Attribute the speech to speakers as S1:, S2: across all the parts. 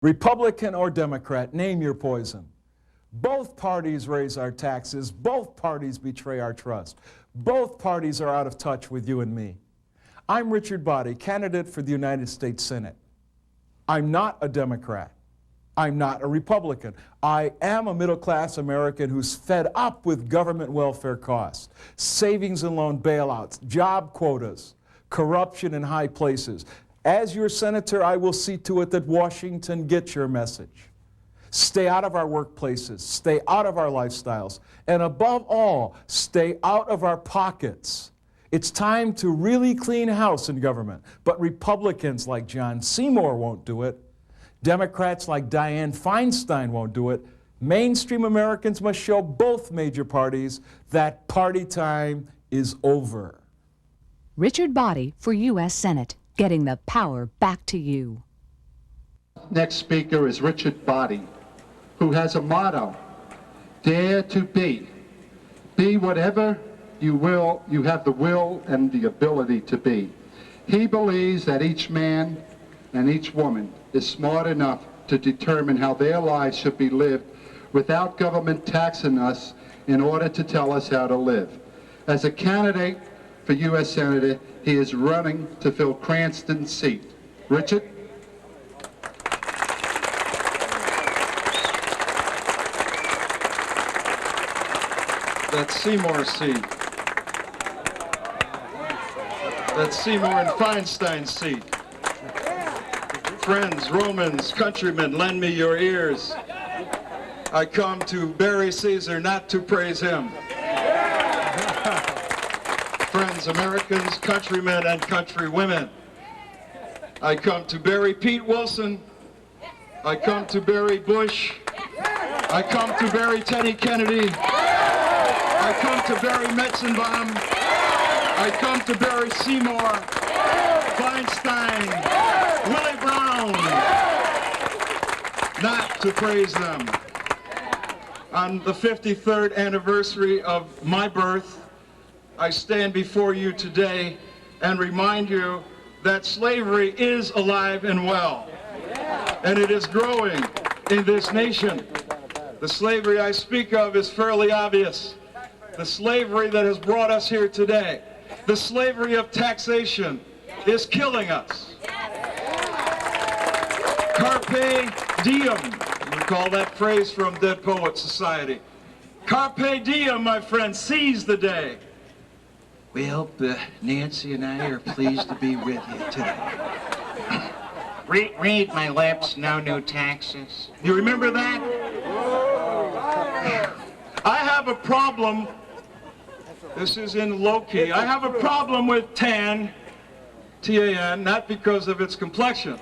S1: Republican or Democrat, name your poison. Both parties raise our taxes. Both parties betray our trust. Both parties are out of touch with you and me. I'm Richard Boddie, candidate for the United States Senate. I'm not a Democrat. I'm not a Republican. I am a middle-class American who's fed up with government welfare costs, savings and loan bailouts, job quotas, corruption in high places. As your senator, I will see to it that Washington gets your message. Stay out of our workplaces, stay out of our lifestyles, and above all, stay out of our pockets. It's time to really clean house in government, but Republicans like John Seymour won't do it. Democrats like Dianne Feinstein won't do it. Mainstream Americans must show both major parties that party time is over.
S2: Richard Boddie for U.S. Senate, getting the power back to you.
S3: Next speaker is RichardBoddie, who has a motto: dare to be. Be whatever you will, you have the will and the ability to be. He believes that each man and each woman is smart enough to determine how their lives should be lived without government taxing us in order to tell us how to live. As a candidate for U.S. Senator, he is running to fill Cranston's seat. Richard?
S4: That's Seymour's seat. That's Seymour and Feinstein's seat. Friends, Romans, countrymen, lend me your ears. I come to bury Caesar, not to praise him. Friends, Americans, countrymen, and countrywomen, I come to bury Pete Wilson. I come to bury Bush. I come to bury Teddy Kennedy. I come to bury Metzenbaum. I come to bury Seymour, Feinstein, Willie Brown, not to praise them. On the 53rd anniversary of my birth, I stand before you today and remind you that slavery is alive and well, and it is growing in this nation. The slavery I speak of is fairly obvious. The slavery that has brought us here today, the slavery of taxation, is killing us. Carpe diem, we call that phrase from Dead Poets Society. Carpe diem, my friend, seize the day. We hope Nancy and I are pleased to be with you today.
S5: Read my lips, no new taxes.
S4: You remember that? I have a problem. This is in low key. I have a problem with TAN, T-A-N, not because of its complexion.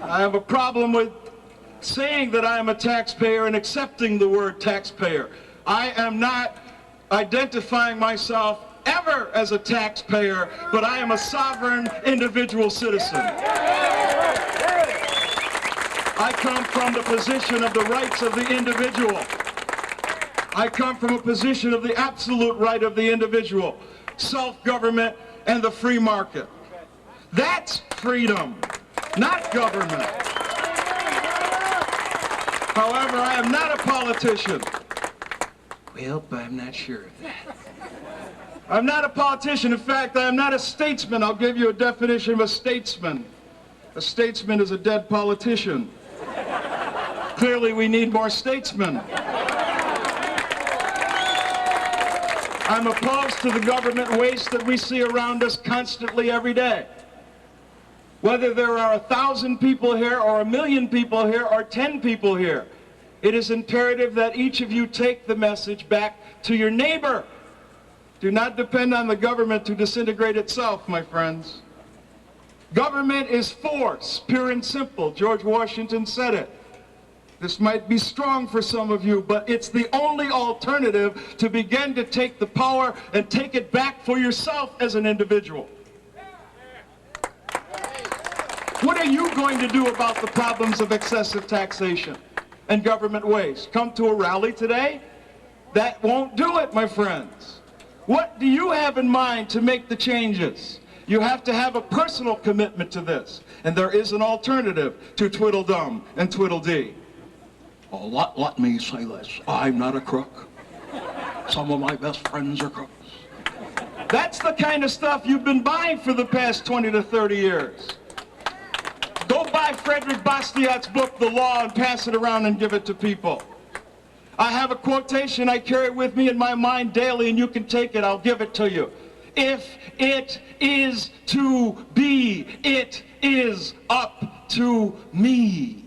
S4: I have a problem with saying that I am a taxpayer and accepting the word taxpayer. I am not identifying myself ever as a taxpayer, but I am a sovereign individual citizen. I come from the position of the rights of the individual. I come from a position of the absolute right of the individual, self-government and the free market. That's freedom, not government. However, I am not a politician. Well, I'm not sure of that. I'm not a politician. In fact, I am not a statesman. I'll give you a definition of a statesman. A statesman is a dead politician. Clearly, we need more statesmen. I'm opposed to the government waste that we see around us constantly every day. Whether there are 1,000 people here or 1,000,000 people here or 10 people here, it is imperative that each of you take the message back to your neighbor. Do not depend on the government to disintegrate itself, my friends. Government is force, pure and simple. George Washington said it. This might be strong for some of you, but it's the only alternative to begin to take the power and take it back for yourself as an individual. What are you going to do about the problems of excessive taxation and government waste? Come to a rally today? That won't do it, my friends. What do you have in mind to make the changes? You have to have a personal commitment to this. And there is an alternative to Twiddledum and Tweedledee.
S6: Oh, let me say this. I'm not a crook. Some of my best friends are crooks.
S4: That's the kind of stuff you've been buying for the past 20 to 30 years. Go buy Frederick Bastiat's book, The Law, and pass it around and give it to people. I have a quotation I carry with me in my mind daily, and you can take it. I'll give it to you. If it is to be, it is up to me.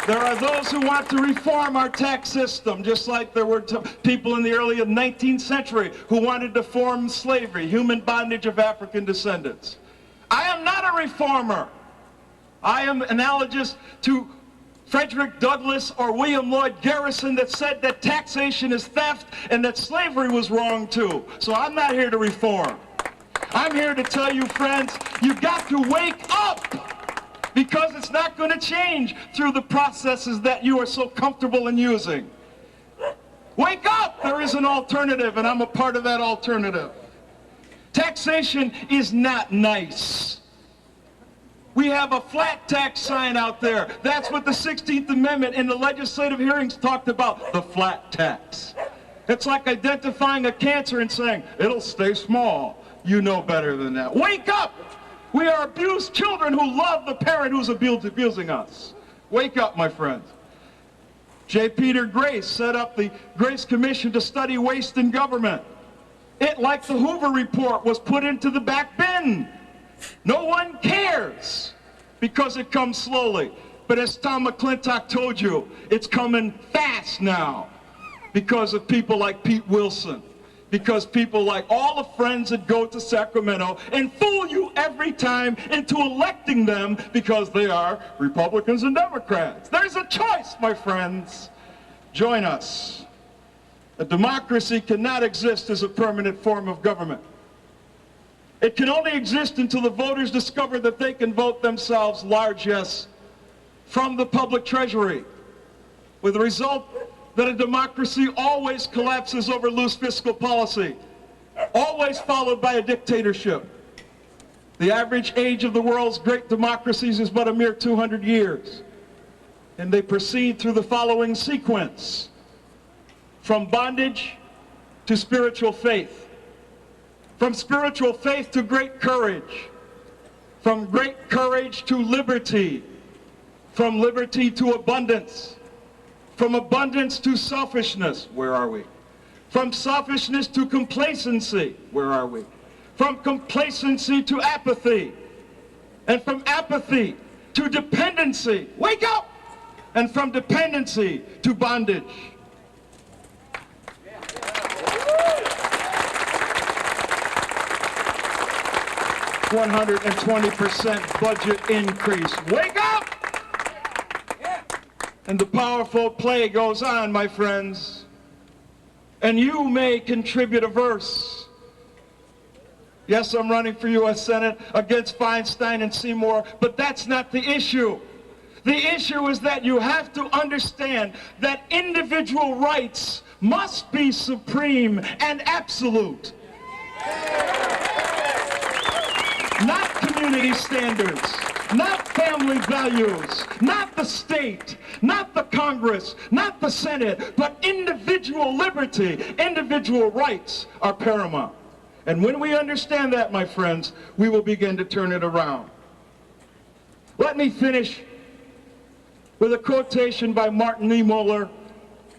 S4: There are those who want to reform our tax system, just like there were people in the early 19th century who wanted to reform slavery, human bondage of African descendants. I am not a reformer. I am analogous to Frederick Douglass or William Lloyd Garrison that said that taxation is theft and that slavery was wrong too. So I'm not here to reform. I'm here to tell you, friends, you've got to wake up, because it's not going to change through the processes that you are so comfortable in using. Wake up! There is an alternative, and I'm a part of that alternative. Taxation is not nice. We have a flat tax sign out there. That's what the 16th Amendment in the legislative hearings talked about, the flat tax. It's like identifying a cancer and saying, it'll stay small. You know better than that. Wake up! We are abused children who love the parent who's abusing us. Wake up, my friends. J. Peter Grace set up the Grace Commission to study waste in government. It, like the Hoover Report, was put into the back bin. No one cares because it comes slowly. But as Tom McClintock told you, it's coming fast now because of people like Pete Wilson. Because people like all the friends that go to Sacramento and fool you every time into electing them because they are Republicans and Democrats. There's a choice, my friends. Join us. A democracy cannot exist as a permanent form of government. It can only exist until the voters discover that they can vote themselves large yes from the public treasury, with the result that a democracy always collapses over loose fiscal policy, always followed by a dictatorship. The average age of the world's great democracies is but a mere 200 years, and they proceed through the following sequence: from bondage to spiritual faith, from spiritual faith to great courage, from great courage to liberty, from liberty to abundance, from abundance to selfishness. Where are we? From selfishness to complacency. Where are we? From complacency to apathy. And from apathy to dependency. Wake up! And from dependency to bondage. 120% budget increase. Wake up! And the powerful play goes on, my friends. And you may contribute a verse. Yes, I'm running for U.S. Senate against Feinstein and Seymour, but that's not the issue. The issue is that you have to understand that individual rights must be supreme and absolute. Not community standards, not family values, not the state, not the Congress, not the Senate, but individual liberty, individual rights are paramount. And when we understand that, my friends, we will begin to turn it around. Let me finish with a quotation by Martin Niemöller,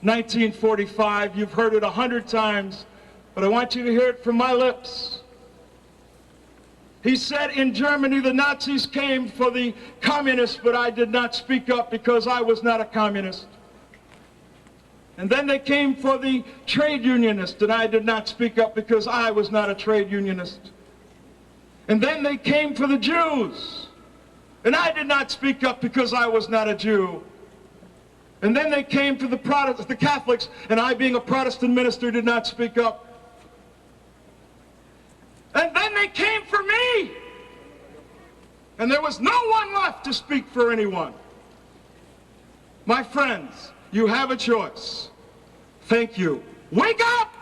S4: 1945. You've heard it 100 times, but I want you to hear it from my lips. He said, in Germany, the Nazis came for the communists, but I did not speak up because I was not a communist. And then they came for the trade unionists, and I did not speak up because I was not a trade unionist. And then they came for the Jews, and I did not speak up because I was not a Jew. And then they came for the Catholics, and I, being a Protestant minister, did not speak up. And then they came for me, and there was no one left to speak for anyone. My friends, you have a choice. Thank you. Wake up!